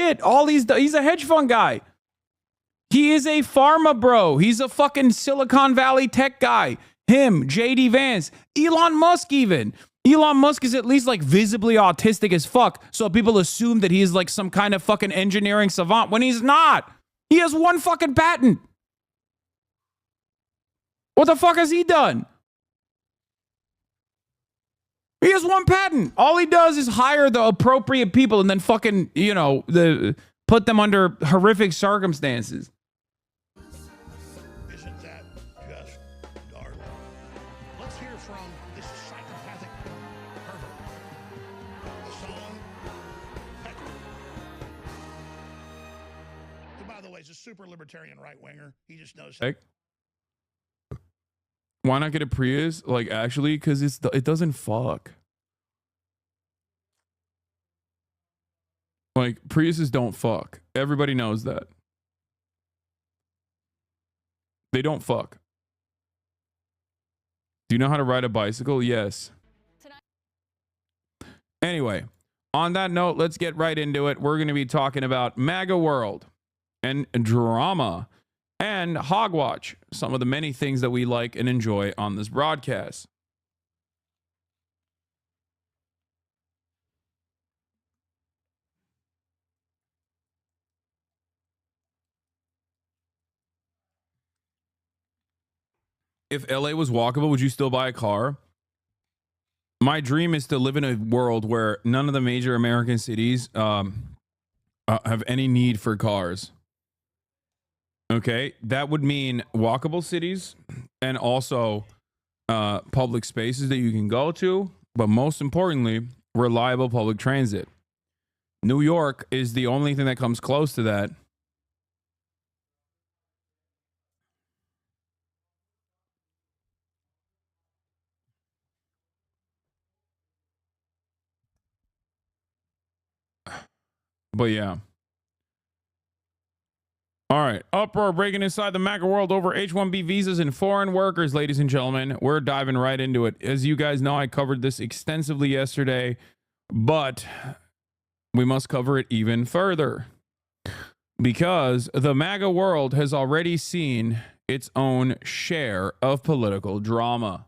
shit. He's a hedge fund guy. He is a pharma bro. He's a fucking Silicon Valley tech guy. Him, JD Vance, Elon Musk even. Elon Musk is at least like visibly autistic as fuck, so people assume that he's like some kind of fucking engineering savant when he's not. He has one fucking patent. What the fuck has he done? He has one patent. All he does is hire the appropriate people and then fucking, put them under horrific circumstances. Isn't that just darling? Let's hear from this psychopathic pervert. Hassan Pecker. Who, by the way, is a super libertarian right-winger. He just knows. Why not get a Prius? Like, actually, because it doesn't fuck. Like, Priuses don't fuck. Everybody knows that. They don't fuck. Do you know how to ride a bicycle? Yes. Anyway, on that note, let's get right into it. We're going to be talking about Maga World and drama and Hogwatch, some of the many things that we like and enjoy on this broadcast. If LA was walkable, would you still buy a car? My dream is to live in a world where none of the major American cities have any need for cars. Okay, that would mean walkable cities and also public spaces that you can go to, but most importantly, reliable public transit. New York is the only thing that comes close to that. But yeah. All right. Uproar breaking inside the Maga world over H-1B visas and foreign workers, ladies and gentlemen. We're diving right into it. As you guys know, I covered this extensively yesterday, but we must cover it even further because the Maga world has already seen its own share of political drama.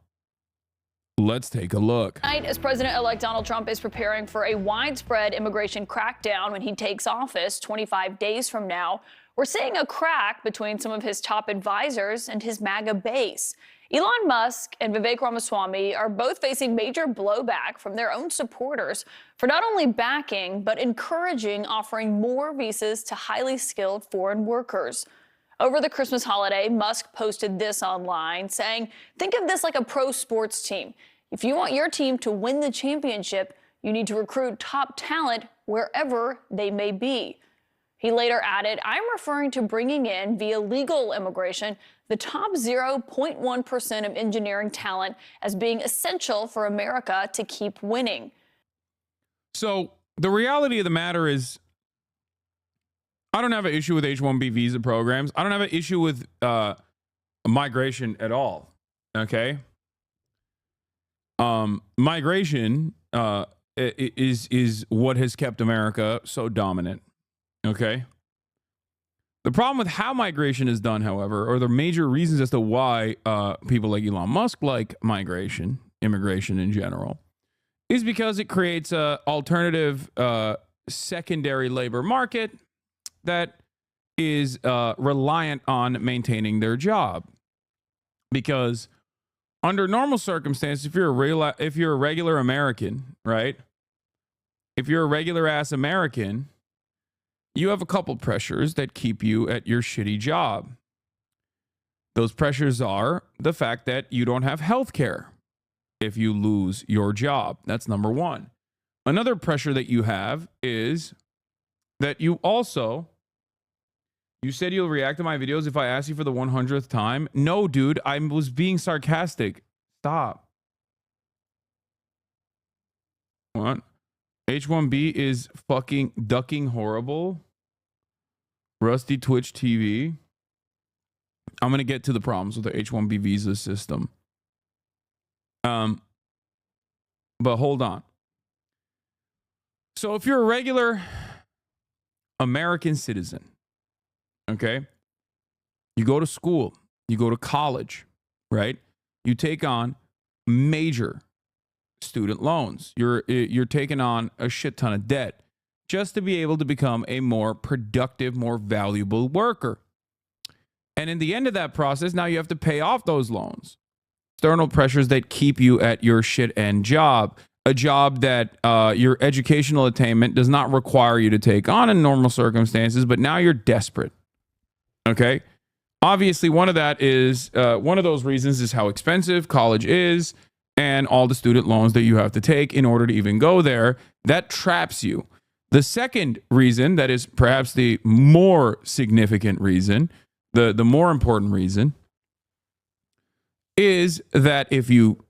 Let's take a look. Tonight, as President-elect Donald Trump is preparing for a widespread immigration crackdown when he takes office 25 days from now, we're seeing a crack between some of his top advisors and his MAGA base. Elon Musk and Vivek Ramaswamy are both facing major blowback from their own supporters for not only backing, but encouraging offering more visas to highly skilled foreign workers. Over the Christmas holiday, Musk posted this online saying, think of this like a pro sports team. If you want your team to win the championship, you need to recruit top talent wherever they may be. He later added, I'm referring to bringing in, via legal immigration, the top 0.1% of engineering talent as being essential for America to keep winning. So the reality of the matter is, I don't have an issue with H-1B visa programs. I don't have an issue with migration at all. Okay. Migration is what has kept America so dominant. Okay. The problem with how migration is done, however, or the major reasons as to why people like Elon Musk like migration, immigration in general, is because it creates a alternative secondary labor market that is reliant on maintaining their job. Because under normal circumstances, if you're a regular American, right? If you're a regular ass American, you have a couple pressures that keep you at your shitty job. Those pressures are the fact that you don't have health care if you lose your job. That's number one. Another pressure that you have is that you said you'll react to my videos if I ask you for the 100th time. No, dude, I was being sarcastic. Stop. What? H1B is fucking ducking horrible. Rusty Twitch TV. I'm going to get to the problems with the H1B visa system. But hold on. So if you're a regular American citizen, okay, you go to school, you go to college, right? You take on major student loans. You're taking on a shit ton of debt just to be able to become a more productive, more valuable worker. And in the end of that process, now you have to pay off those loans. External pressures that keep you at your shit end job, a job that your educational attainment does not require you to take on in normal circumstances, but now you're desperate. Okay? Obviously, one of those reasons is how expensive college is and all the student loans that you have to take in order to even go there. That traps you. The second reason, that is perhaps the more significant reason, the more important reason, is that if you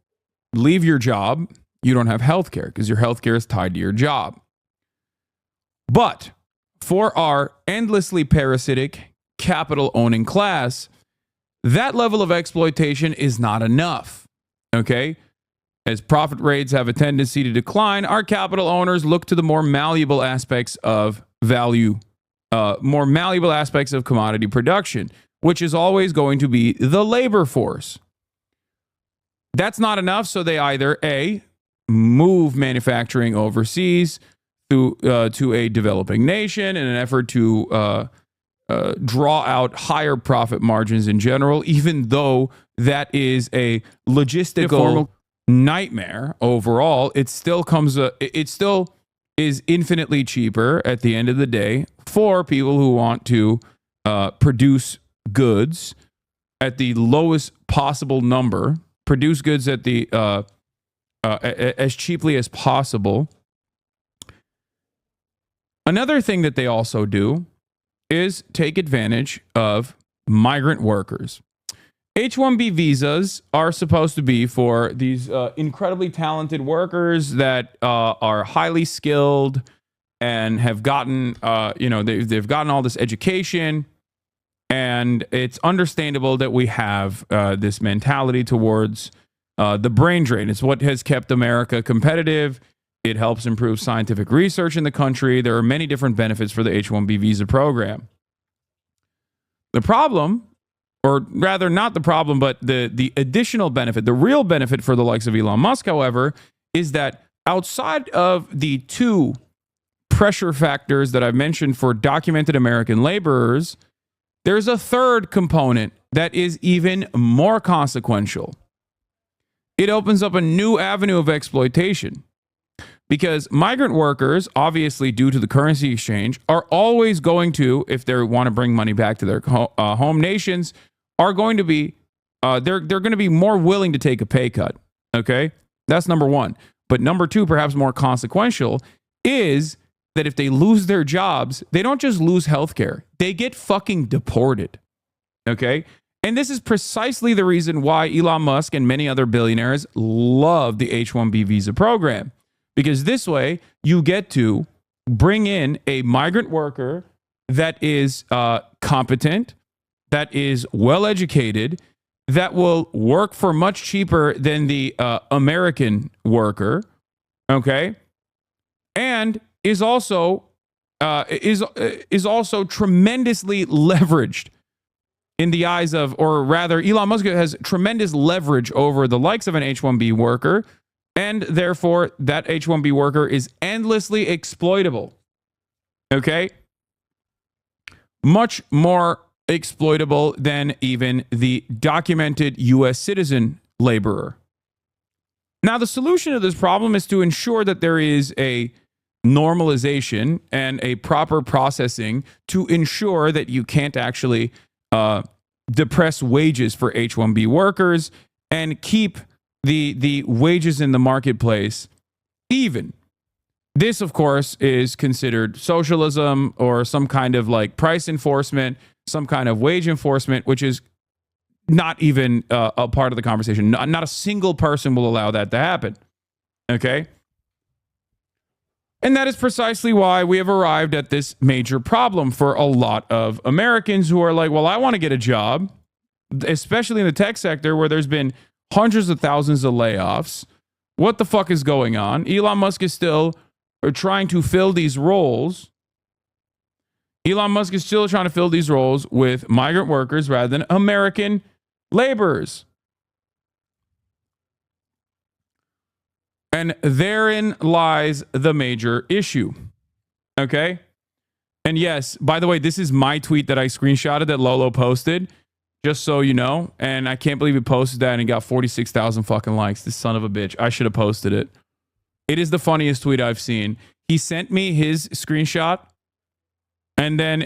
leave your job, you don't have health care because your health care is tied to your job. But for our endlessly parasitic, capital-owning class, that level of exploitation is not enough, okay? As profit rates have a tendency to decline, our capital owners look to the more malleable aspects of value, more malleable aspects of commodity production, which is always going to be the labor force. That's not enough, so they either A, move manufacturing overseas to a developing nation in an effort to draw out higher profit margins in general, even though that is a logistical nightmare overall. It still is infinitely cheaper at the end of the day for people who want to produce goods at the lowest possible number, produce goods at the as cheaply as possible. Another thing that they also do is take advantage of migrant workers. H-1B visas are supposed to be for these incredibly talented workers that are highly skilled and have gotten, they've gotten all this education. And it's understandable that we have this mentality towards the brain drain. It's what has kept America competitive. It helps improve scientific research in the country. There are many different benefits for the H-1B visa program. The problem, or rather not the problem, but the additional benefit, the real benefit for the likes of Elon Musk, however, is that outside of the two pressure factors that I've mentioned for documented American laborers, there's a third component that is even more consequential. It opens up a new avenue of exploitation because migrant workers, obviously due to the currency exchange, are always going to, if they want to bring money back to their home nations, are going to be, they're going to be more willing to take a pay cut. Okay, that's number one. But number two, perhaps more consequential, is that if they lose their jobs, they don't just lose healthcare, they get fucking deported. Okay? And this is precisely the reason why Elon Musk and many other billionaires love the H-1B visa program. Because this way, you get to bring in a migrant worker that is competent, that is well-educated, that will work for much cheaper than the American worker, okay? And is also tremendously leveraged in the eyes of, or rather, Elon Musk has tremendous leverage over the likes of an H-1B worker, and therefore that H-1B worker is endlessly exploitable. Okay? Much more exploitable than even the documented U.S. citizen laborer. Now, the solution to this problem is to ensure that there is a normalization and a proper processing to ensure that you can't actually depress wages for H-1B workers and keep the wages in the marketplace even. This, of course, is considered socialism or some kind of like price enforcement, some kind of wage enforcement, which is not even a part of the conversation. Not a single person will allow that to happen. Okay? And that is precisely why we have arrived at this major problem for a lot of Americans who are like, well, I want to get a job, especially in the tech sector where there's been hundreds of thousands of layoffs. What the fuck is going on? Elon Musk is still trying to fill these roles. Elon Musk is still trying to fill these roles with migrant workers rather than American laborers. And therein lies the major issue. Okay? And yes, by the way, this is my tweet that I screenshotted that Lolo posted, just so you know. And I can't believe he posted that and he got 46,000 fucking likes. This son of a bitch. I should have posted it. It is the funniest tweet I've seen. He sent me his screenshot. And then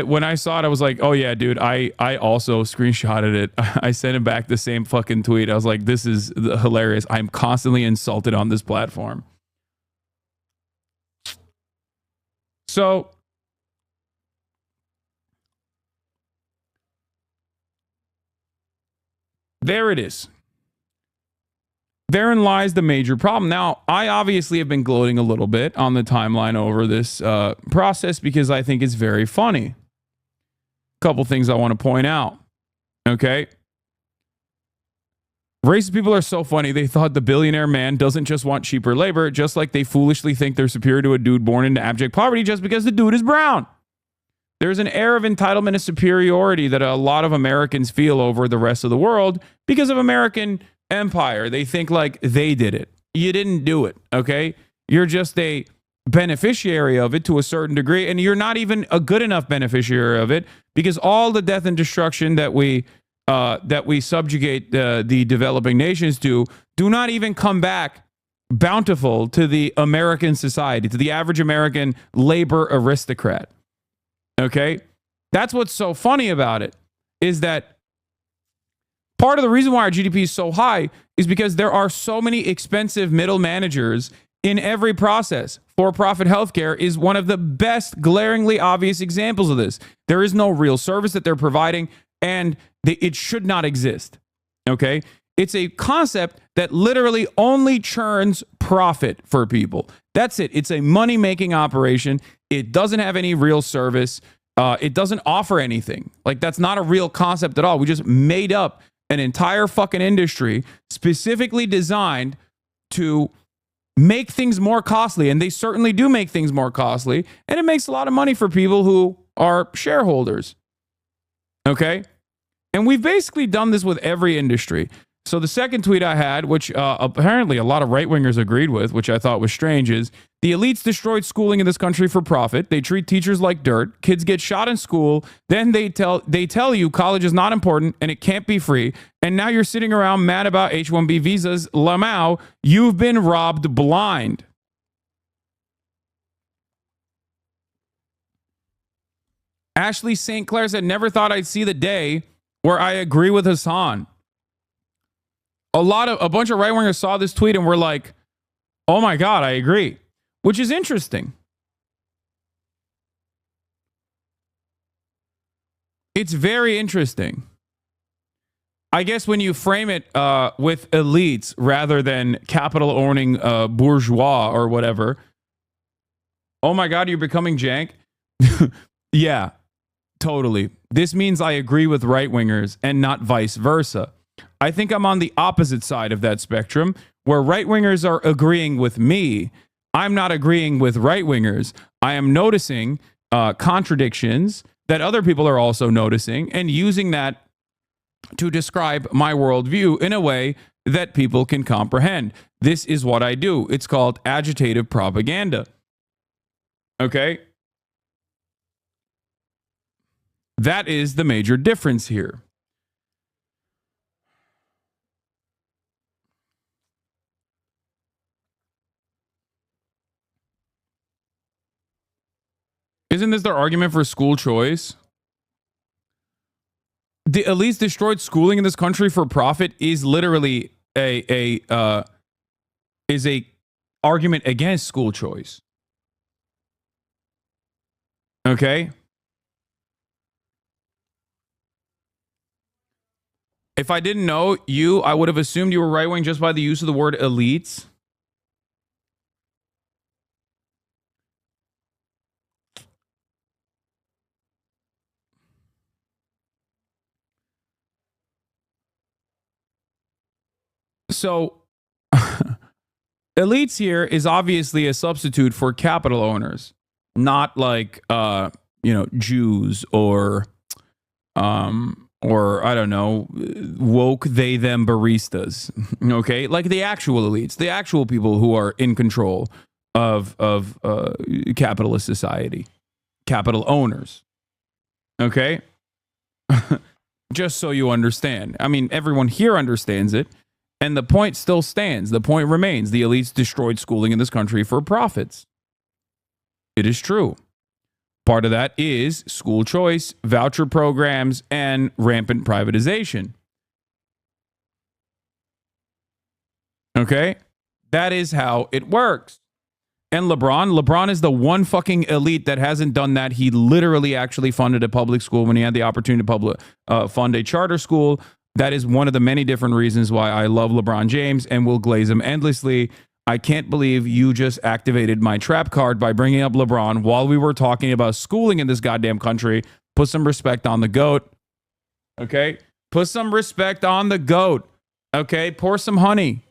when I saw it, I was like, oh, yeah, dude, I also screenshotted it. I sent him back the same fucking tweet. I was like, this is hilarious. I'm constantly insulted on this platform. So there it is. Therein lies the major problem. Now, I obviously have been gloating a little bit on the timeline over this process because I think it's very funny. A couple things I want to point out. Okay. Racist people are so funny. They thought the billionaire man doesn't just want cheaper labor, just like they foolishly think they're superior to a dude born into abject poverty just because the dude is brown. There's an air of entitlement and superiority that a lot of Americans feel over the rest of the world because of American empire. They think like they did it. You didn't do it, okay? You're just a beneficiary of it to a certain degree, and you're not even a good enough beneficiary of it because all the death and destruction that we subjugate the developing nations to do not even come back bountiful to the American society, to the average American labor aristocrat. Okay? That's what's so funny about it, is that part of the reason why our GDP is so high is because there are so many expensive middle managers in every process. For-profit healthcare is one of the best glaringly obvious examples of this. There is no real service that they're providing, and it should not exist. Okay? It's a concept that literally only churns profit for people. That's it. It's a money-making operation. It doesn't have any real service. It doesn't offer anything. Like, that's not a real concept at all. We just made up an entire fucking industry specifically designed to make things more costly. And they certainly do make things more costly. And it makes a lot of money for people who are shareholders. Okay? And we've basically done this with every industry. So the second tweet I had, which apparently a lot of right-wingers agreed with, which I thought was strange, is the elites destroyed schooling in this country for profit. They treat teachers like dirt. Kids get shot in school. Then they tell you college is not important and it can't be free. And now you're sitting around mad about H-1B visas. Lamau, you've been robbed blind. Ashley St. Clair said, never thought I'd see the day where I agree with Hasan. A bunch of right-wingers saw this tweet and were like, oh my God, I agree. Which is interesting. It's very interesting. I guess when you frame it with elites rather than capital-owning bourgeois or whatever. Oh my God, you're becoming jank? Yeah, totally. This means I agree with right-wingers and not vice versa. I think I'm on the opposite side of that spectrum, where right-wingers are agreeing with me. I'm not agreeing with right-wingers. I am noticing contradictions that other people are also noticing and using that to describe my worldview in a way that people can comprehend. This is what I do. It's called agitative propaganda. Okay? That is the major difference here. Isn't this their argument for school choice? The elites destroyed schooling in this country for profit is literally a argument against school choice. Okay? If I didn't know you, I would have assumed you were right-wing just by the use of the word elites. So, elites here is obviously a substitute for capital owners, not like Jews or I don't know, woke they them baristas. Okay, like the actual elites, the actual people who are in control of capitalist society, capital owners. Okay. Just so you understand. I mean, everyone here understands it. And the point still stands. The point remains. The elites destroyed schooling in this country for profits. It is true. Part of that is school choice, voucher programs, and rampant privatization. Okay? That is how it works. And LeBron is the one fucking elite that hasn't done that. He literally actually funded a public school when he had the opportunity to fund a charter school. That is one of the many different reasons why I love LeBron James and will glaze him endlessly. I can't believe you just activated my trap card by bringing up LeBron while we were talking about schooling in this goddamn country. Put some respect on the GOAT. Okay? Put some respect on the GOAT. Okay? Pour some honey.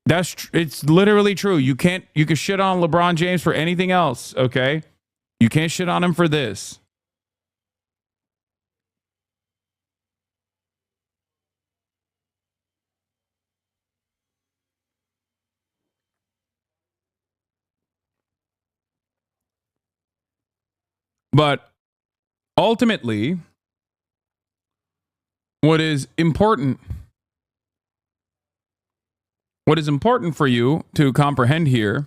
It's literally true. You can shit on LeBron James for anything else, okay? You can't shit on him for this. But ultimately, what is important for you to comprehend here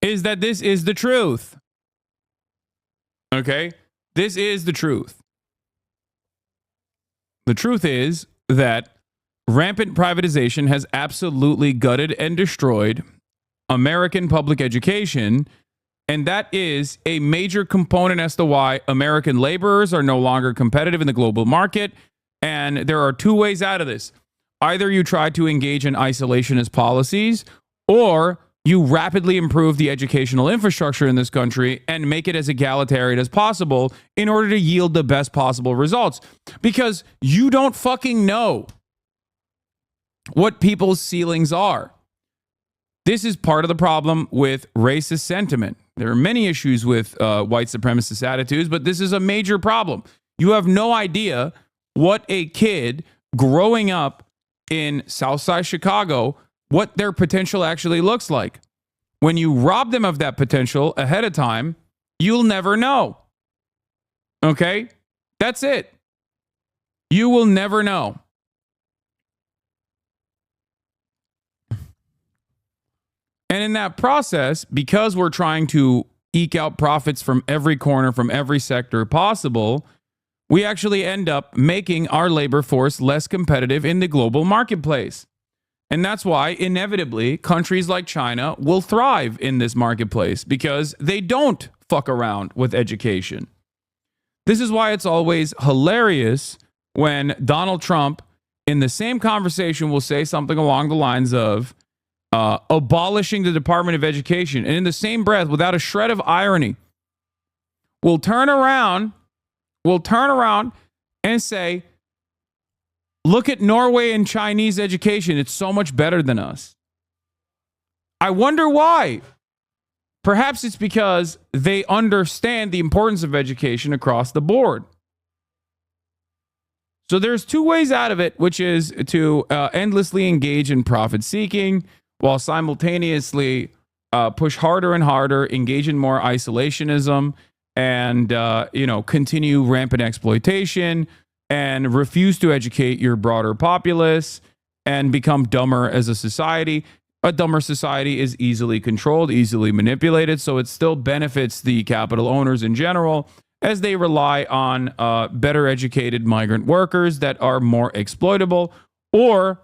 is that this is the truth. Okay? This is the truth. The truth is that rampant privatization has absolutely gutted and destroyed American public education, and that is a major component as to why American laborers are no longer competitive in the global market. And there are two ways out of this. Either you try to engage in isolationist policies, or you rapidly improve the educational infrastructure in this country and make it as egalitarian as possible in order to yield the best possible results. Because you don't fucking know what people's ceilings are. This is part of the problem with racist sentiment. There are many issues with white supremacist attitudes, but this is a major problem. You have no idea what a kid growing up in Southside Chicago, what their potential actually looks like. When you rob them of that potential ahead of time, you'll never know. Okay? That's it. You will never know. And in that process, because we're trying to eke out profits from every corner, from every sector possible, we actually end up making our labor force less competitive in the global marketplace. And that's why, inevitably, countries like China will thrive in this marketplace because they don't fuck around with education. This is why it's always hilarious when Donald Trump, in the same conversation, will say something along the lines of abolishing the Department of Education. And in the same breath, without a shred of irony, will turn around and say, look at Norway and Chinese education. It's so much better than us. I wonder why. Perhaps it's because they understand the importance of education across the board. So there's two ways out of it, which is to endlessly engage in profit seeking while simultaneously push harder and harder, engage in more isolationism, and continue rampant exploitation and refuse to educate your broader populace and become dumber as a society. A dumber society is easily controlled, easily manipulated, so it still benefits the capital owners in general as they rely on better educated migrant workers that are more exploitable. Or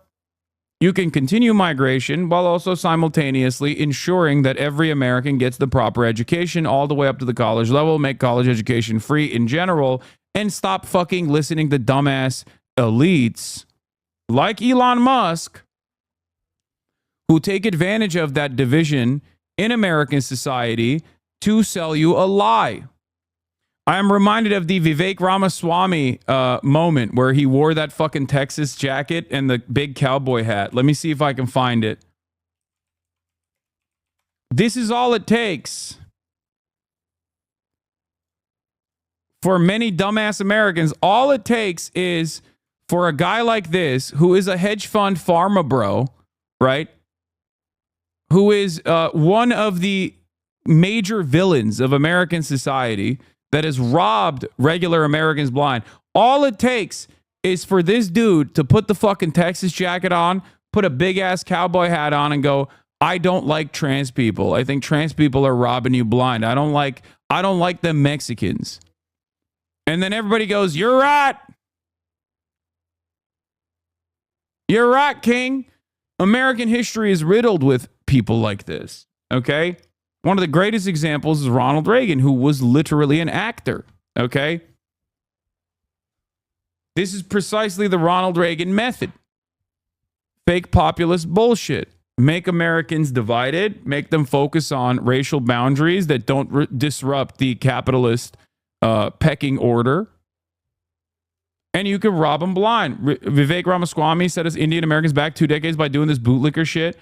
you can continue migration while also simultaneously ensuring that every American gets the proper education all the way up to the college level, make college education free in general, and stop fucking listening to dumbass elites like Elon Musk who take advantage of that division in American society to sell you a lie. I am reminded of the Vivek Ramaswamy moment where he wore that fucking Texas jacket and the big cowboy hat. Let me see if I can find it. This is all it takes. for many dumbass Americans, all it takes is for a guy like this, who is a hedge fund pharma bro, right? Who is one of the major villains of American society that has robbed regular Americans blind. All it takes is for this dude to put the fucking Texas jacket on, put a big ass cowboy hat on, and go, I don't like trans people. I think trans people are robbing you blind. I don't like them Mexicans. And then everybody goes, you're right. You're right, King. American history is riddled with people like this. Okay? One of the greatest examples is Ronald Reagan, who was literally an actor. Okay? This is precisely the Ronald Reagan method. Fake populist bullshit. Make Americans divided, make them focus on racial boundaries that don't disrupt the capitalist pecking order. And you can rob them blind. Vivek Ramaswamy set us Indian Americans back 2 decades by doing this bootlicker shit.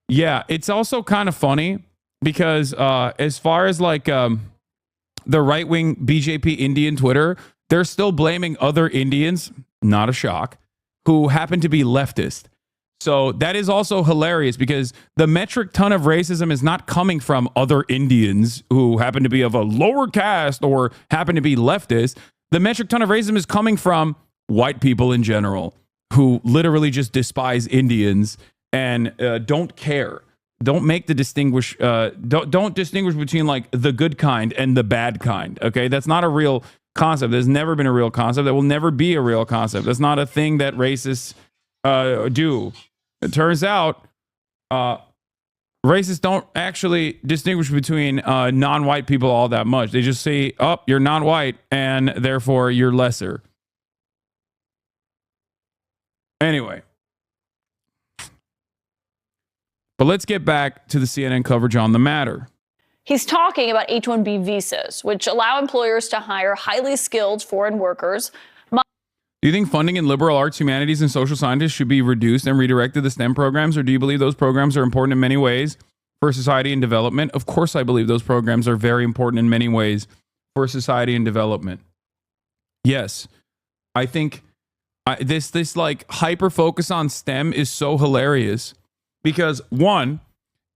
Yeah, it's also kind of funny because as far as like the right-wing BJP Indian Twitter, they're still blaming other Indians, not a shock, who happen to be leftist. So that is also hilarious because the metric ton of racism is not coming from other Indians who happen to be of a lower caste or happen to be leftist. The metric ton of racism is coming from white people in general who literally just despise Indians and don't care. Don't make the distinguish. Don't distinguish between like the good kind and the bad kind. Okay, that's not a real concept. There's never been a real concept. That will never be a real concept. That's not a thing that racists do. It turns out racists don't actually distinguish between non-white people all that much. They just say, oh, you're non-white, and therefore you're lesser. Anyway. But let's get back to the CNN coverage on the matter. He's talking about H-1B visas, which allow employers to hire highly skilled foreign workers. Do you think funding in liberal arts, humanities, and social sciences should be reduced and redirected to STEM programs, or do you believe those programs are important in many ways for society and development? Of course, I believe those programs are very important in many ways for society and development. Yes, I think this like hyper focus on STEM is so hilarious because one,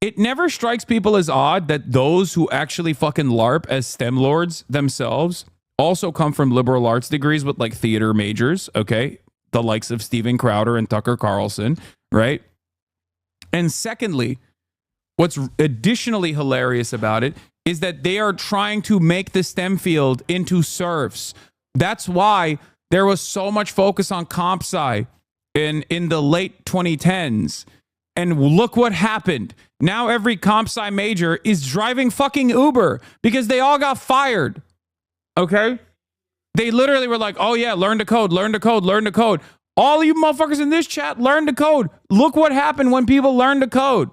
it never strikes people as odd that those who actually fucking LARP as STEM lords themselves also come from liberal arts degrees with like theater majors, okay? The likes of Steven Crowder and Tucker Carlson, right? And secondly, what's additionally hilarious about it is that they are trying to make the STEM field into serfs. That's why there was so much focus on comp sci in the late 2010s. And look what happened. Now every comp sci major is driving fucking Uber because they all got fired. Okay? They literally were like, oh yeah, learn to code, learn to code, learn to code. All you motherfuckers in this chat, learn to code. Look what happened when people learn to code.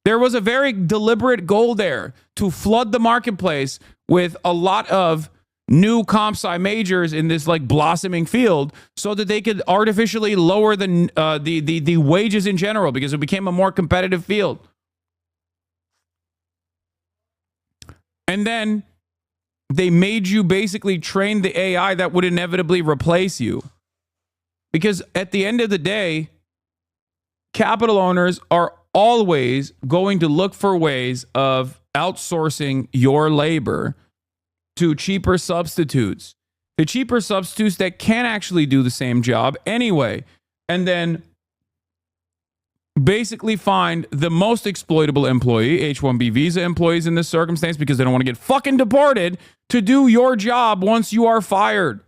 There was a very deliberate goal there to flood the marketplace with a lot of new comp sci majors in this like blossoming field so that they could artificially lower the wages in general because it became a more competitive field. And then they made you basically train the AI that would inevitably replace you. Because at the end of the day, capital owners are always going to look for ways of outsourcing your labor to cheaper substitutes. The cheaper substitutes that can actually do the same job anyway. And then basically find the most exploitable employee, H-1B visa employees in this circumstance, because they don't want to get fucking deported, to do your job once you are fired.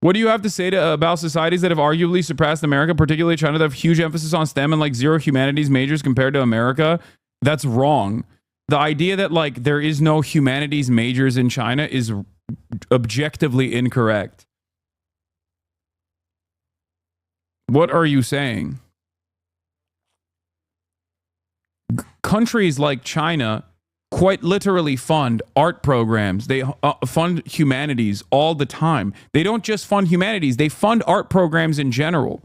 What do you have to say about societies that have arguably surpassed America, particularly China, that have huge emphasis on STEM and like zero humanities majors compared to America? That's wrong. The idea that like there is no humanities majors in China is objectively incorrect. What are you saying? Countries like China quite literally fund art programs. They fund humanities all the time. They don't just fund humanities, they fund art programs in general.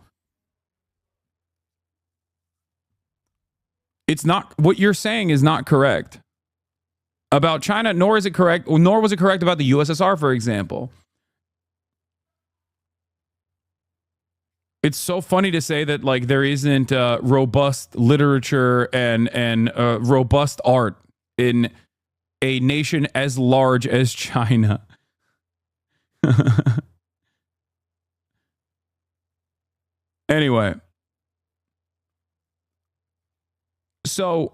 It's not, what you're saying is not correct about China, nor is it correct, nor was it correct about the USSR, for example. It's so funny to say that like there isn't robust literature and robust art in a nation as large as China. Anyway, so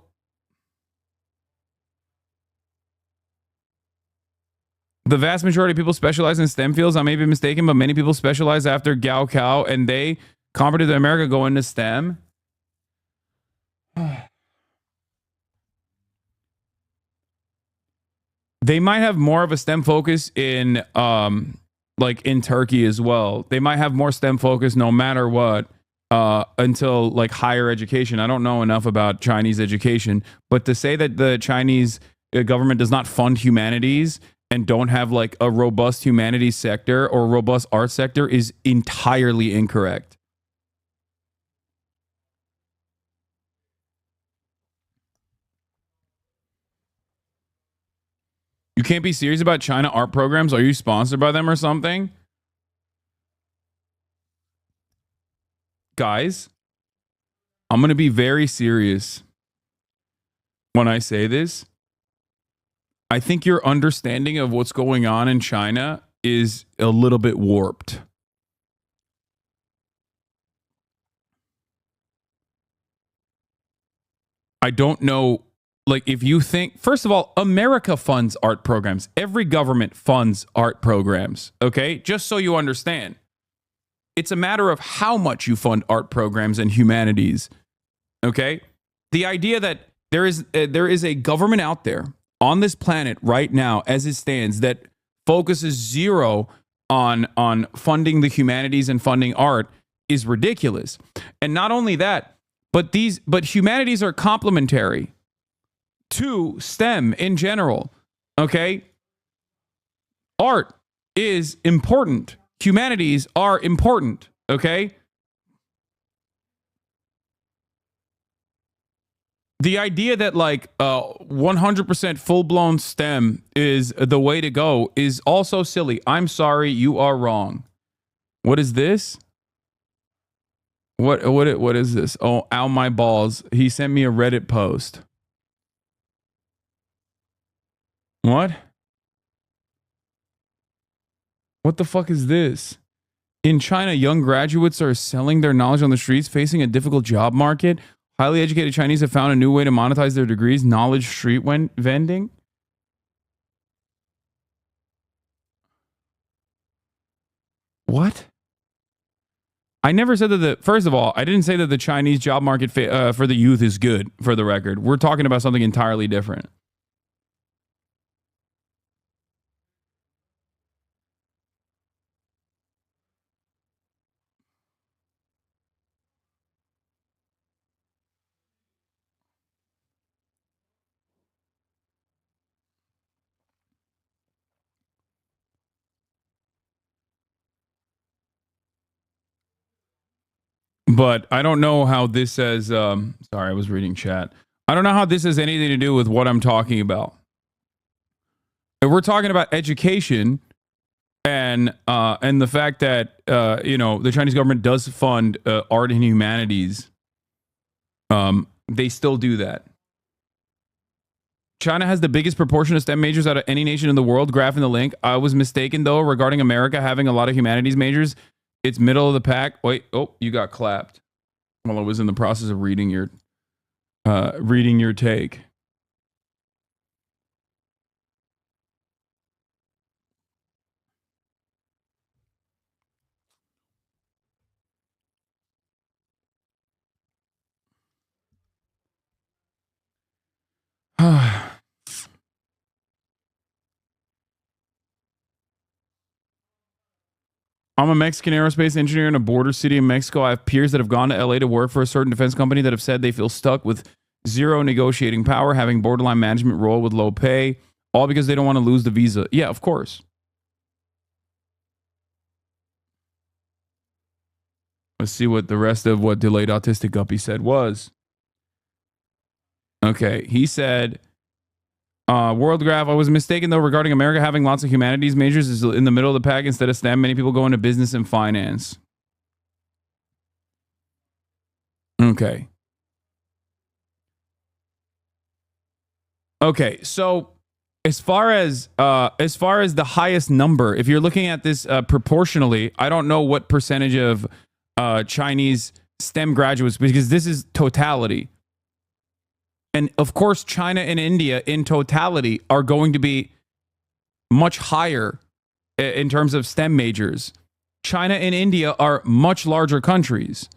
the vast majority of people specialize in STEM fields. I may be mistaken, but many people specialize after Gaokao, and they, compared to America, go into STEM. They might have more of a STEM focus in like in Turkey as well. They might have more STEM focus no matter what until like higher education. I don't know enough about Chinese education, but to say that the Chinese government does not fund humanities and don't have like a robust humanities sector or robust art sector is entirely incorrect. You can't be serious about China art programs. Are you sponsored by them or something? Guys, I'm going to be very serious when I say this. I think your understanding of what's going on in China is a little bit warped. I don't know, like, if you think, first of all, America funds art programs. Every government funds art programs, okay? Just so you understand. It's a matter of how much you fund art programs and humanities, okay? The idea that there is a government out there on this planet right now, as it stands, that focuses zero on funding the humanities and funding art is ridiculous. And not only that, but humanities are complementary to STEM in general, okay? Art is important. Humanities are important, okay? The idea that like 100% full-blown STEM is the way to go is also silly. I'm sorry, you are wrong. What is this? What is this? Oh, ow my balls. He sent me a Reddit post. What? What the fuck is this? In China, young graduates are selling their knowledge on the streets, facing a difficult job market. Highly educated Chinese have found a new way to monetize their degrees, knowledge street vending. What? I never said that first of all, I didn't say that the Chinese job market for the youth is good, for the record. We're talking about something entirely different. But I don't know how this has sorry, I was reading chat. I don't know how this has anything to do with what I'm talking about. If we're talking about education and the fact that the Chinese government does fund art and humanities, they still do that. China has the biggest proportion of STEM majors out of any nation in the world. Graph in the link. I was mistaken though regarding America having a lot of humanities majors. It's middle of the pack. Wait, oh, you got clapped while I was in the process of reading your take. I'm a Mexican aerospace engineer in a border city in Mexico. I have peers that have gone to LA to work for a certain defense company that have said they feel stuck with zero negotiating power, having borderline management role with low pay, all because they don't want to lose the visa. Yeah, of course. Let's see what the rest of what Delayed Autistic Guppy said was. Okay, he said, World Graph, I was mistaken though regarding America having lots of humanities majors is in the middle of the pack instead of STEM. Many people go into business and finance. Okay. Okay, so as far as the highest number, if you're looking at this proportionally, I don't know what percentage of Chinese STEM graduates, because this is totality. And of course, China and India in totality are going to be much higher in terms of STEM majors. China and India are much larger countries.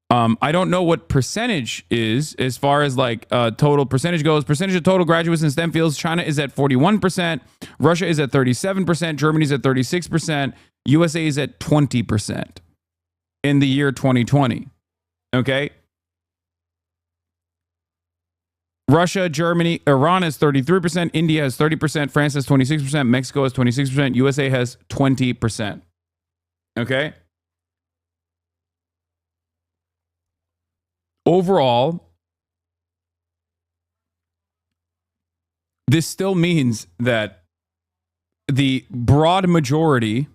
I don't know what percentage is as far as like total percentage goes. Percentage of total graduates in STEM fields, China is at 41%, Russia is at 37%, Germany's at 36%, USA is at 20% in the year 2020. Okay? Russia, Germany, Iran has 33%, India has 30%, France has 26%, Mexico has 26%, USA has 20%. Okay? Overall, this still means that the broad majority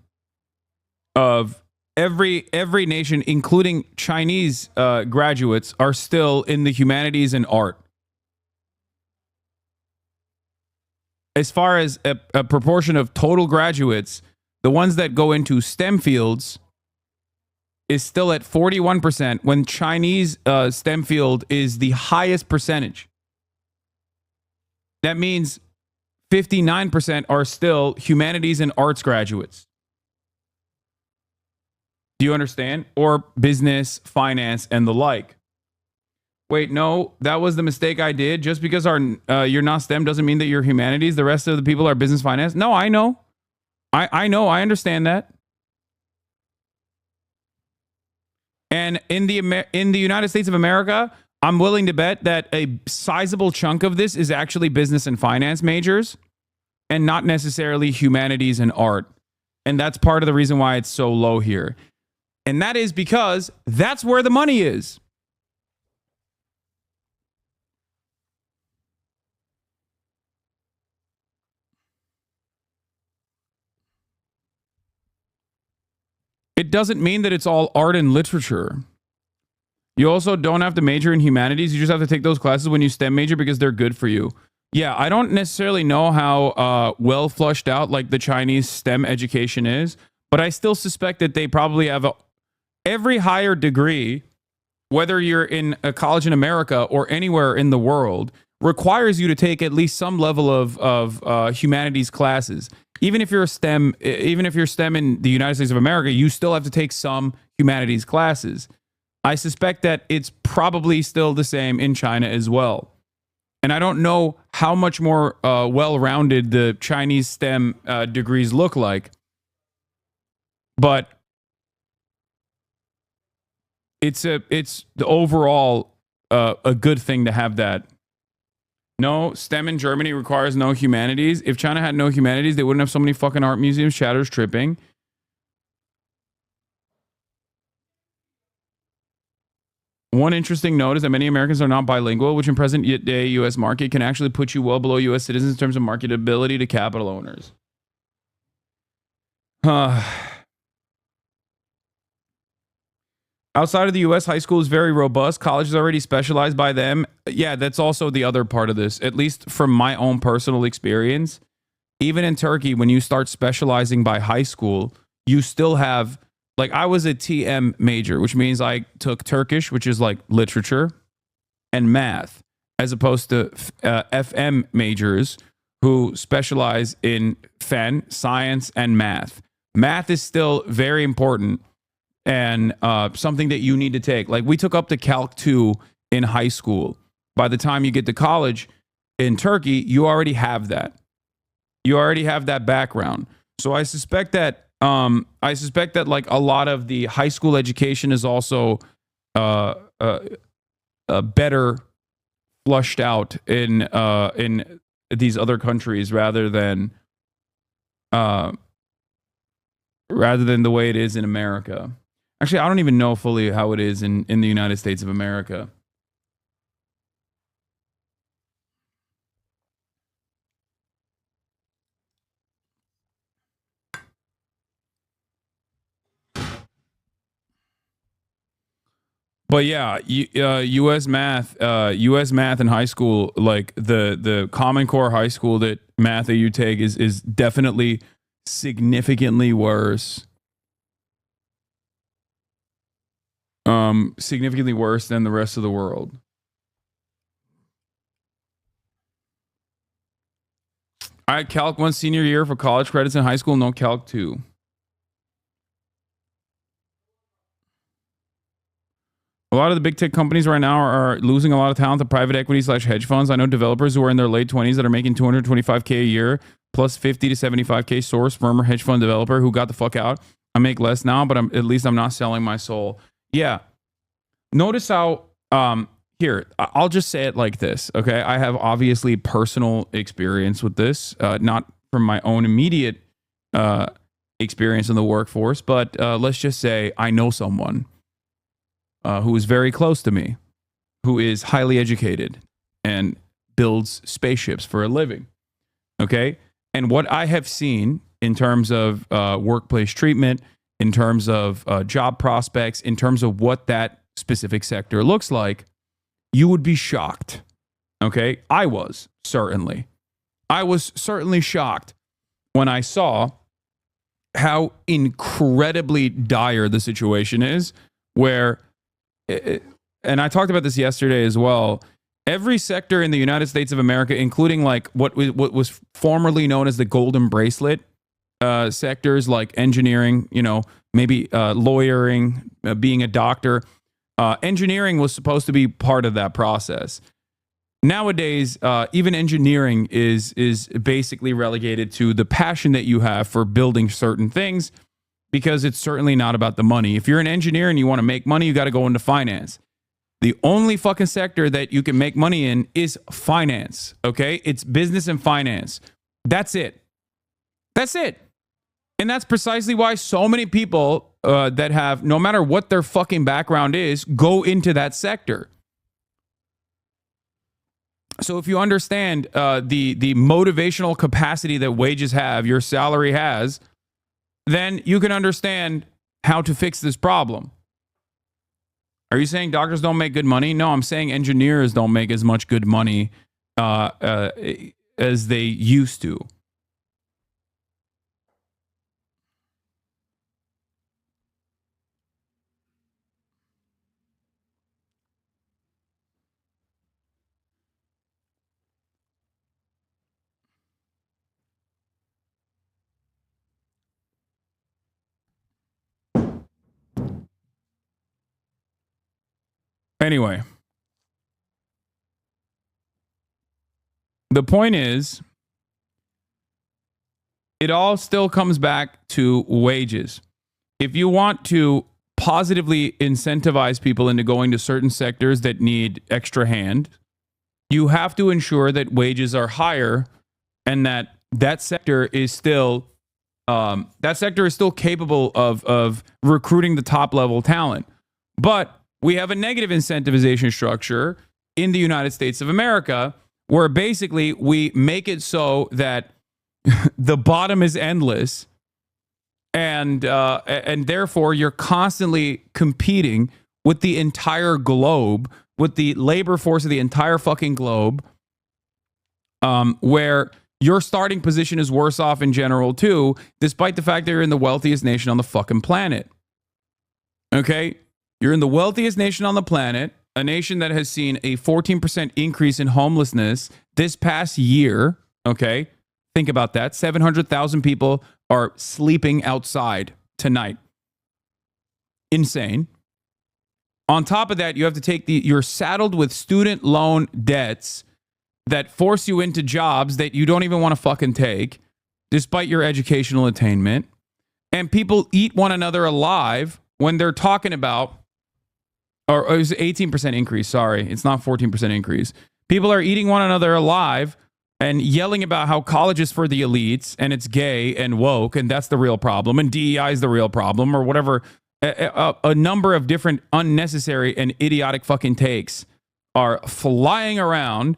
of every nation, including Chinese graduates, are still in the humanities and art. As far as a proportion of total graduates, the ones that go into STEM fields is still at 41%, when Chinese STEM field is the highest percentage. That means 59% are still humanities and arts graduates. Do you understand? Or business, finance, and the like. Wait, no, that was the mistake I did. Just because you're not STEM doesn't mean that you're humanities. The rest of the people are business, finance. No, I know. I know. I understand that. And in the United States of America, I'm willing to bet that a sizable chunk of this is actually business and finance majors and not necessarily humanities and art. And that's part of the reason why it's so low here. And that is because that's where the money is. It doesn't mean that it's all art and literature. You also don't have to major in humanities. You just have to take those classes when you STEM major because they're good for you. Yeah, I don't necessarily know how well flushed out like the Chinese STEM education is, but I still suspect that they probably have every higher degree, whether you're in a college in America or anywhere in the world, requires you to take at least some level of humanities classes. Even if you're STEM in the United States of America, you still have to take some humanities classes. I suspect that it's probably still the same in China as well. And I don't know how much more well-rounded the Chinese STEM degrees look like, but it's the overall a good thing to have that. No, STEM in Germany requires no humanities. If China had no humanities, they wouldn't have so many fucking art museums. Chatter's tripping. One interesting note is that many Americans are not bilingual, which in present-day U.S. market can actually put you well below U.S. citizens in terms of marketability to capital owners. Outside of the U.S., high school is very robust. College is already specialized by them. Yeah, that's also the other part of this, at least from my own personal experience. Even in Turkey, when you start specializing by high school, you still have... Like, I was a TM major, which means I took Turkish, which is like literature, and math, as opposed to FM majors who specialize in fen, science, and math. Math is still very important and something that you need to take. Like, we took up to Calc 2 in high school. By the time you get to college in Turkey, you already have that. You already have that background. So I suspect that like a lot of the high school education is also better flushed out in these other countries rather than the way it is in America. Actually, I don't even know fully how it is in the United States of America. But yeah, U.S. math in high school, like the Common Core high school that math that you take is definitely significantly worse. Significantly worse than the rest of the world. All right, Calc 1 senior year for college credits in high school, no Calc 2. A lot of the big tech companies right now are losing a lot of talent to private equity / hedge funds. I know developers who are in their late 20s that are making $225K a year plus 50 to 75K source firm or hedge fund developer who got the fuck out. I make less now, but at least I'm not selling my soul. Yeah. Notice how, here, I'll just say it like this, okay? I have obviously personal experience with this, not from my own immediate experience in the workforce, but let's just say I know someone who is very close to me, who is highly educated and builds spaceships for a living, okay? And what I have seen in terms of workplace treatment, in terms of job prospects, in terms of what that specific sector looks like, you would be shocked, okay? I was certainly shocked when I saw how incredibly dire the situation is, where and I talked about this yesterday as well. Every sector in the United States of America, including like what was formerly known as the golden bracelet sectors, like engineering, you know, maybe lawyering, being a doctor. Engineering was supposed to be part of that process. Nowadays, even engineering is basically relegated to the passion that you have for building certain things, because it's certainly not about the money. If you're an engineer and you want to make money, you got to go into finance. The only fucking sector that you can make money in is finance, okay? It's business and finance. That's it. That's it. And that's precisely why so many people that have, no matter what their fucking background is, go into that sector. So if you understand the motivational capacity that wages have, your salary has, then you can understand how to fix this problem. Are you saying doctors don't make good money? No, I'm saying engineers don't make as much good money as they used to. Anyway, the point is, it all still comes back to wages. If you want to positively incentivize people into going to certain sectors that need extra hand, you have to ensure that wages are higher and that sector is still capable of recruiting the top level talent. But we have a negative incentivization structure in the United States of America, where basically we make it so that the bottom is endless, and therefore you're constantly competing with the entire globe, with the labor force of the entire fucking globe, where your starting position is worse off in general too, despite the fact that you're in the wealthiest nation on the fucking planet. Okay? You're in the wealthiest nation on the planet, a nation that has seen a 14% increase in homelessness this past year. Okay? Think about that. 700,000 people are sleeping outside tonight. Insane. On top of that, you have to take you're saddled with student loan debts that force you into jobs that you don't even want to fucking take, despite your educational attainment. And people eat one another alive when they're talking about, or it was 18% increase. Sorry, it's not 14% increase. People are eating one another alive and yelling about how college is for the elites and it's gay and woke and that's the real problem and DEI is the real problem or whatever. A number of different unnecessary and idiotic fucking takes are flying around.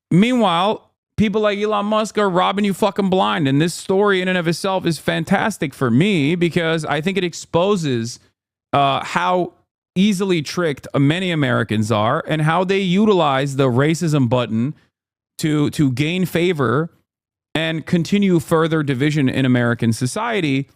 Meanwhile, people like Elon Musk are robbing you fucking blind. And this story in and of itself is fantastic for me because I think it exposes how easily tricked many Americans are, and how they utilize the racism button to gain favor and continue further division in American society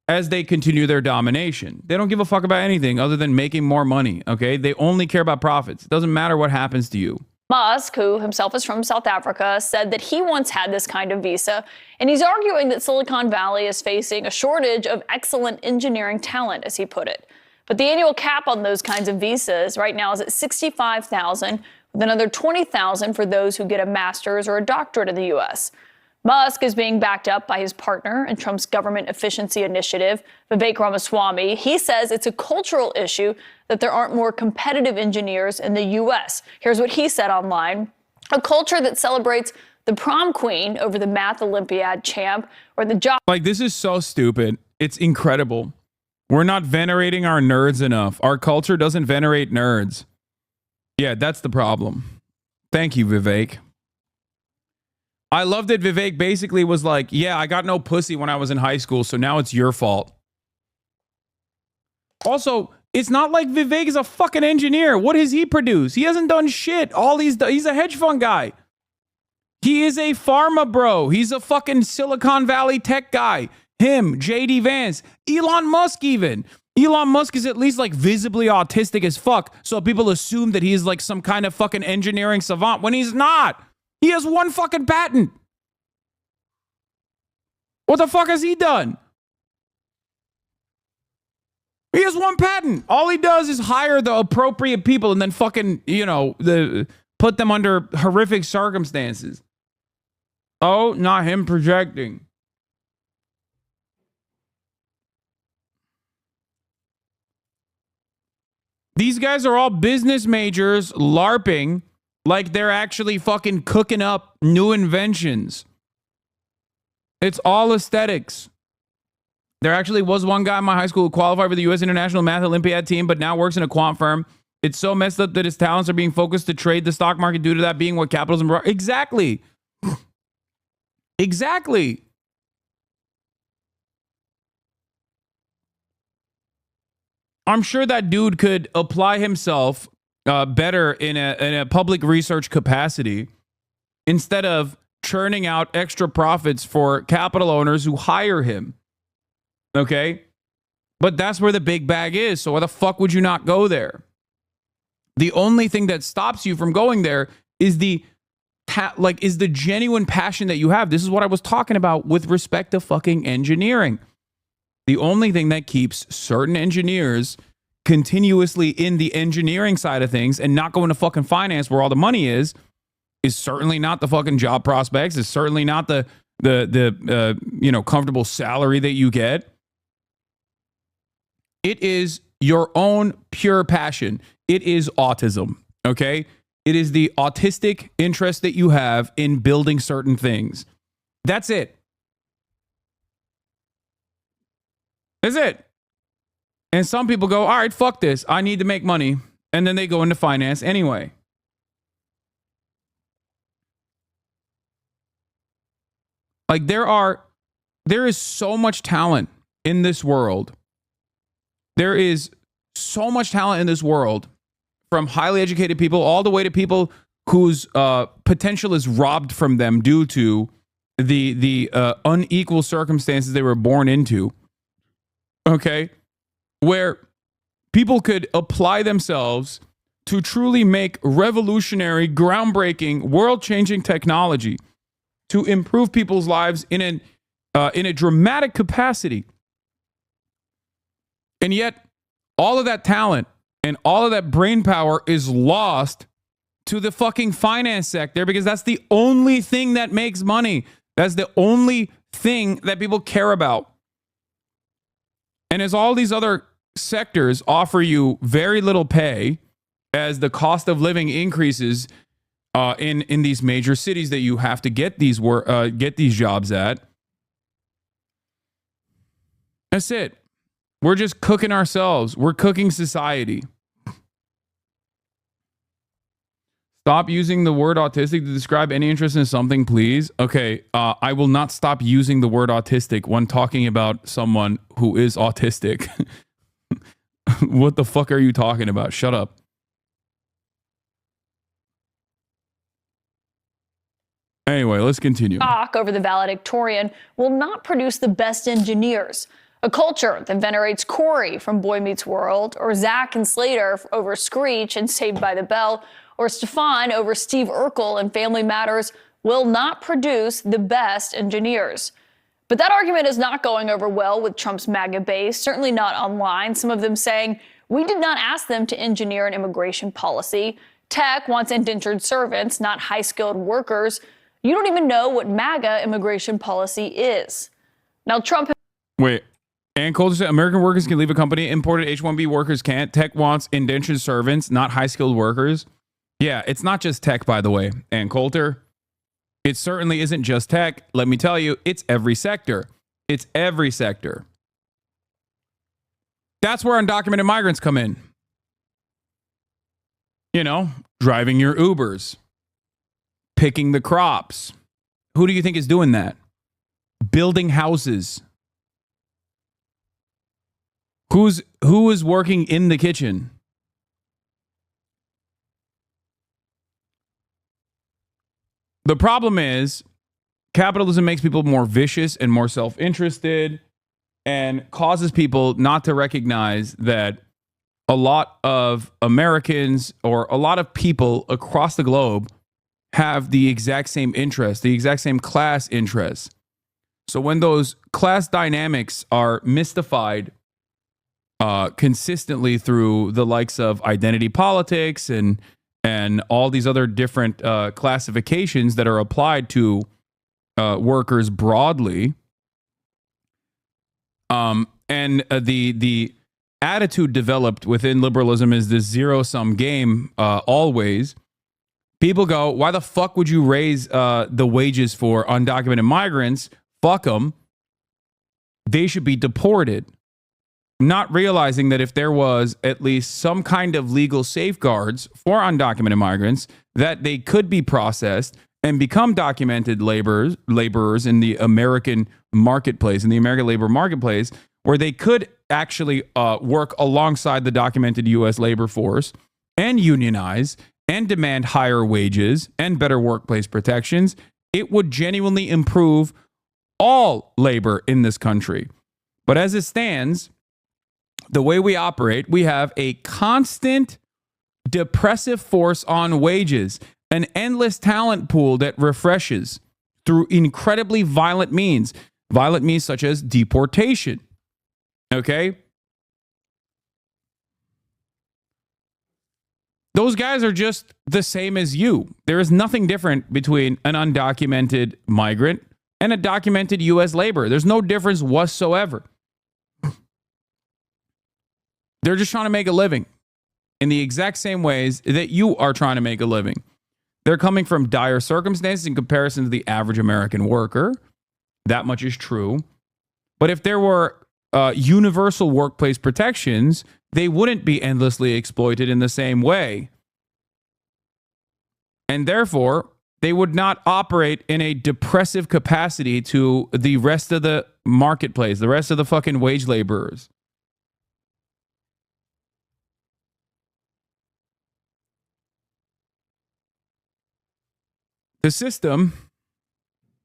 as they continue their domination. They don't give a fuck about anything other than making more money, okay? They only care about profits. It doesn't matter what happens to you. Musk, who himself is from South Africa, said that he once had this kind of visa, and he's arguing that Silicon Valley is facing a shortage of excellent engineering talent, as he put it. But the annual cap on those kinds of visas right now is at $65,000, with another $20,000 for those who get a master's or a doctorate in the U.S. Musk is being backed up by his partner in Trump's government efficiency initiative, Vivek Ramaswamy. He says it's a cultural issue that there aren't more competitive engineers in the U.S. Here's what he said online: a culture that celebrates the prom queen over the math Olympiad champ, or the job. Like, this is so stupid. It's incredible. We're not venerating our nerds enough. Our culture doesn't venerate nerds. Yeah, that's the problem. Thank you, Vivek. I love that Vivek basically was like, yeah, I got no pussy when I was in high school, so now it's your fault. Also, it's not like Vivek is a fucking engineer. What has he produced? He hasn't done shit. He's a hedge fund guy. He is a pharma bro. He's a fucking Silicon Valley tech guy. Him, JD Vance, Elon Musk even. Elon Musk is at least like visibly autistic as fuck, so people assume that he's like some kind of fucking engineering savant when he's not. He has one fucking patent. What the fuck has he done? He has one patent. All he does is hire the appropriate people and then fucking, put them under horrific circumstances. Oh, not him projecting. These guys are all business majors LARPing like they're actually fucking cooking up new inventions. It's all aesthetics. There actually was one guy in my high school who qualified for the U.S. International Math Olympiad team, but now works in a quant firm. It's so messed up that his talents are being focused to trade the stock market due to that being what capitalism brought. Exactly. Exactly. I'm sure that dude could apply himself better in a public research capacity instead of churning out extra profits for capital owners who hire him. Okay? But that's where the big bag is. So why the fuck would you not go there? The only thing that stops you from going there is the genuine passion that you have. This is what I was talking about with respect to fucking engineering. The only thing that keeps certain engineers continuously in the engineering side of things and not going to fucking finance where all the money is certainly not the fucking job prospects. It's certainly not the comfortable salary that you get. It is your own pure passion. It is autism, okay? It is the autistic interest that you have in building certain things. That's it. That's it. And some people go, all right, fuck this. I need to make money. And then they go into finance anyway. Like there is so much talent in this world. There is so much talent in this world, from highly educated people all the way to people whose potential is robbed from them due to the unequal circumstances they were born into. Okay? Where people could apply themselves to truly make revolutionary, groundbreaking, world-changing technology to improve people's lives in a dramatic capacity. And yet, all of that talent and all of that brain power is lost to the fucking finance sector because that's the only thing that makes money. That's the only thing that people care about. And as all these other sectors offer you very little pay as the cost of living increases in these major cities that you have to get these jobs at, that's it. We're just cooking ourselves. We're cooking society. Stop using the word autistic to describe any interest in something, please. Okay, I will not stop using the word autistic when talking about someone who is autistic. What the fuck are you talking about? Shut up. Anyway, let's continue. Shock over the valedictorian will not produce the best engineers. A culture that venerates Corey from Boy Meets World, or Zach and Slater over Screech and Saved by the Bell, or Stefan over Steve Urkel and Family Matters will not produce the best engineers. But that argument is not going over well with Trump's MAGA base, certainly not online. Some of them saying, we did not ask them to engineer an immigration policy. Tech wants indentured servants, not high-skilled workers. You don't even know what MAGA immigration policy is. Now, Trump... Wait. And Coulter said American workers can leave a company. Imported H-1B workers can't. Tech wants indentured servants, not high-skilled workers. Yeah, it's not just tech, by the way. And Coulter, it certainly isn't just tech. Let me tell you, it's every sector. It's every sector. That's where undocumented migrants come in. You know, driving your Ubers, picking the crops. Who do you think is doing that? Building houses. Who is working in the kitchen? The problem is capitalism makes people more vicious and more self-interested and causes people not to recognize that a lot of Americans or a lot of people across the globe have the exact same interests, the exact same class interests. So when those class dynamics are mystified consistently through the likes of identity politics and all these other different classifications that are applied to workers broadly, and the attitude developed within liberalism is this zero-sum game always. People go, why the fuck would you raise the wages for undocumented migrants? Fuck them. They should be deported. Not realizing that if there was at least some kind of legal safeguards for undocumented migrants, that they could be processed and become documented laborers in the American marketplace, in the American labor marketplace, where they could actually work alongside the documented U.S. labor force and unionize and demand higher wages and better workplace protections. It would genuinely improve all labor in this country. But as it stands, the way we operate, we have a constant depressive force on wages, an endless talent pool that refreshes through incredibly violent means such as deportation. Okay? Those guys are just the same as you. There is nothing different between an undocumented migrant and a documented U.S. laborer. There's no difference whatsoever. They're just trying to make a living in the exact same ways that you are trying to make a living. They're coming from dire circumstances in comparison to the average American worker. That much is true. But if there were universal workplace protections, they wouldn't be endlessly exploited in the same way. And therefore, they would not operate in a depressive capacity to the rest of the marketplace, the rest of the fucking wage laborers. The system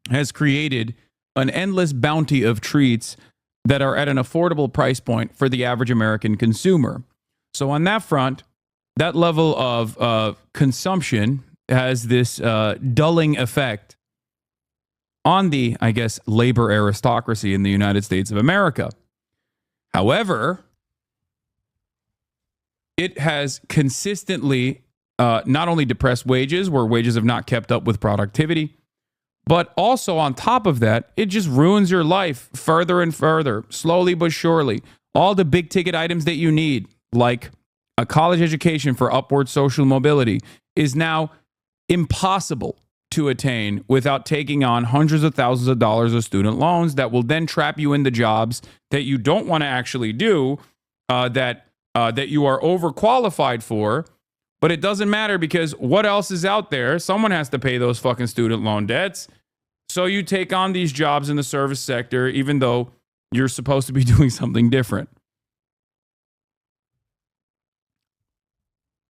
has created an endless bounty of treats that are at an affordable price point for the average American consumer. So on that front, that level of consumption has this dulling effect on the, I guess, labor aristocracy in the United States of America. However, it has consistently not only depressed wages, where wages have not kept up with productivity, but also on top of that, it just ruins your life further and further, slowly but surely. All the big ticket items that you need, like a college education for upward social mobility, is now impossible to attain without taking on hundreds of thousands of dollars of student loans that will then trap you into jobs that you don't want to actually do, that you are overqualified for. But it doesn't matter because what else is out there? Someone has to pay those fucking student loan debts. So you take on these jobs in the service sector, even though you're supposed to be doing something different.